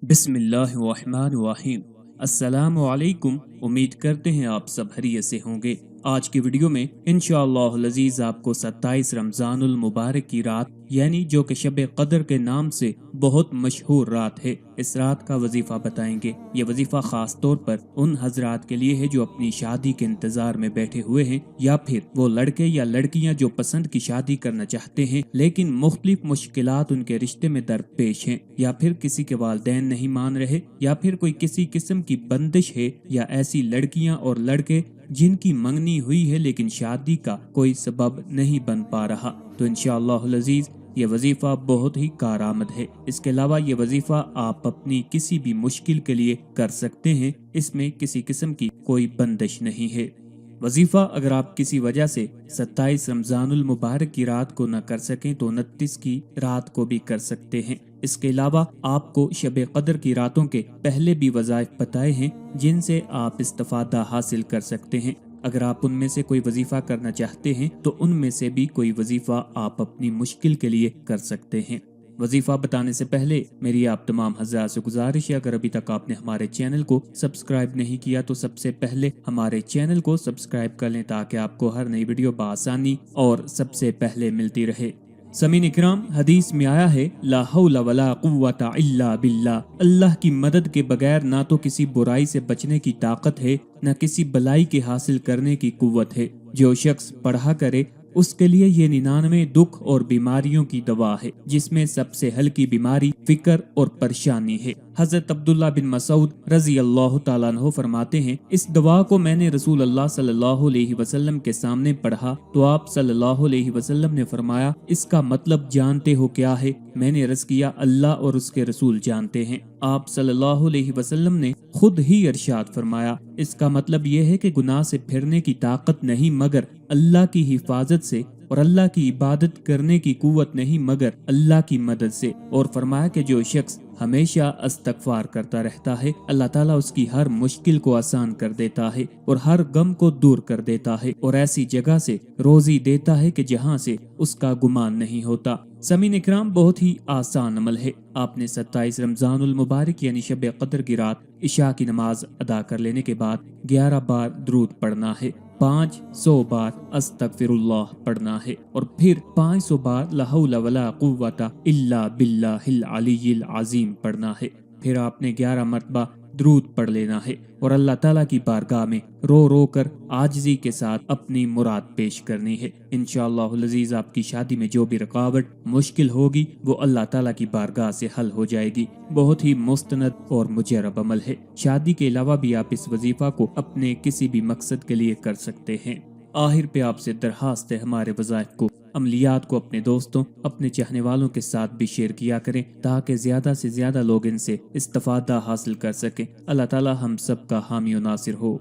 बिस्मिल्लाहिर्रहमानिर्रहीम। अस्सलामु अलैकुम। उम्मीद करते हैं आप सब खैरियत से होंगे। आज की वीडियो में इंशाअल्लाह अज़ीज़ आपको 27 रमज़ानुल मुबारक की रात यानी जो कि शब कदर के नाम से बहुत मशहूर रात है, इस रात का वजीफा बताएंगे। ये वजीफा खास तौर पर उन हजरात के लिए है जो अपनी शादी के इंतजार में बैठे हुए हैं, या फिर वो लड़के या लड़कियां जो पसंद की शादी करना चाहते हैं लेकिन मुख्तलिफ मुश्किलात उनके रिश्ते में दरपेश हैं, या फिर किसी के वालिदैन नहीं मान रहे, या फिर कोई किसी किस्म की बंदिश है, या ऐसी लड़कियां और लड़के जिनकी मंगनी हुई है लेकिन शादी का कोई सबब नहीं बन पा रहा। तो इंशाअल्लाह अज़ीज़ ये वजीफा बहुत ही कारआमद है। इसके अलावा ये वजीफा आप अपनी किसी भी मुश्किल के लिए कर सकते हैं, इसमें किसी किस्म की कोई बंदिश नहीं है। वजीफा अगर आप किसी वजह से 27 रमजानुल मुबारक की रात को न कर सकें तो 29 की रात को भी कर सकते हैं। इसके अलावा आपको शब कदर की रातों के पहले भी वज़ाइफ बताए हैं जिनसे आप इस्तिफादा हासिल कर सकते हैं। अगर आप उनमें से कोई वजीफा करना चाहते हैं तो उनमें से भी कोई वजीफा आप अपनी मुश्किल के लिए कर सकते हैं। वजीफा बताने से पहले मेरी आप तमाम हज़रात से गुजारिश है, अगर अभी तक आपने हमारे चैनल को सब्सक्राइब नहीं किया तो सबसे पहले हमारे चैनल को सब्सक्राइब कर लें ताकि आपको हर नई वीडियो बआसानी और सबसे पहले मिलती रहे। समीन इकराम, हदीस में आया है ला हौला वला कुव्वता इल्ला बिल्लाह, अल्लाह की मदद के बगैर ना तो किसी बुराई से बचने की ताकत है न किसी भलाई के हासिल करने की कुव्वत है। जो शख्स पढ़ा करे उसके लिए ये 99 दुख और बीमारियों की दवा है, जिसमें सबसे हल्की बीमारी फिक्र और परेशानी है। हजरत अब्दुल्ला बिन मसूद रजी अल्लाह तआला अन्हु फरमाते हैं, इस दवा को मैंने रसूल अल्लाह सल्लल्लाहु अलैहि वसल्लम के सामने पढ़ा तो आप सल्लल्लाहु अलैहि वसल्लम ने फरमाया, इसका मतलब जानते हो क्या है? मैंने अर्ज किया, अल्लाह और उसके रसूल जानते हैं। आप सल्लल्लाहु अलैहि वसल्लम ने खुद ही इरशाद फरमाया, इसका मतलब यह है कि गुनाह से फिरने की ताकत नहीं मगर अल्लाह की हिफाजत से, और अल्लाह की इबादत करने की कुव्वत नहीं मगर अल्लाह की मदद से। और फरमाया कि जो शख्स हमेशा इस्तगफार करता रहता है अल्लाह ताला उसकी हर मुश्किल को आसान कर देता है और हर गम को दूर कर देता है और ऐसी जगह से रोजी देता है कि जहां से उसका गुमान नहीं होता। समीन इकराम, बहुत ही आसान अमल है। आपने 27 रमजानुल मुबारक यानी शब कदर की रात इशा की नमाज अदा कर लेने के बाद 11 बार दरूद पढ़ना है, 500 बार अस्तगफिरुल्लाह पढ़ना है और फिर 500 बार ला हौला वला कुव्वता इल्ला बिल्लाहिल अलिय्यिल अज़ीम पढ़ना है। फिर आपने 11 मरतबा दरूद पढ़ लेना है और अल्लाह ताला की बारगाह में रो रो कर आजिज़ी के साथ अपनी मुराद पेश करनी है। इंशाअल्लाह अज़ीज़ आपकी शादी में जो भी रुकावट मुश्किल होगी वो अल्लाह ताला की बारगाह से हल हो जाएगी। बहुत ही मुस्तनद और मुजर्रब अमल है। शादी के अलावा भी आप इस वजीफा को अपने किसी भी मकसद के लिए कर सकते हैं। आखिर पे आपसे दरखास्त है, हमारे वज़ाइफ को, अमलियात को अपने दोस्तों, अपने चाहने वालों के साथ भी शेयर किया करें ताकि ज्यादा से ज्यादा लोग इनसे इस्तिफादा हासिल कर सकें। अल्लाह ताला हम सब का हामी और नासिर हो।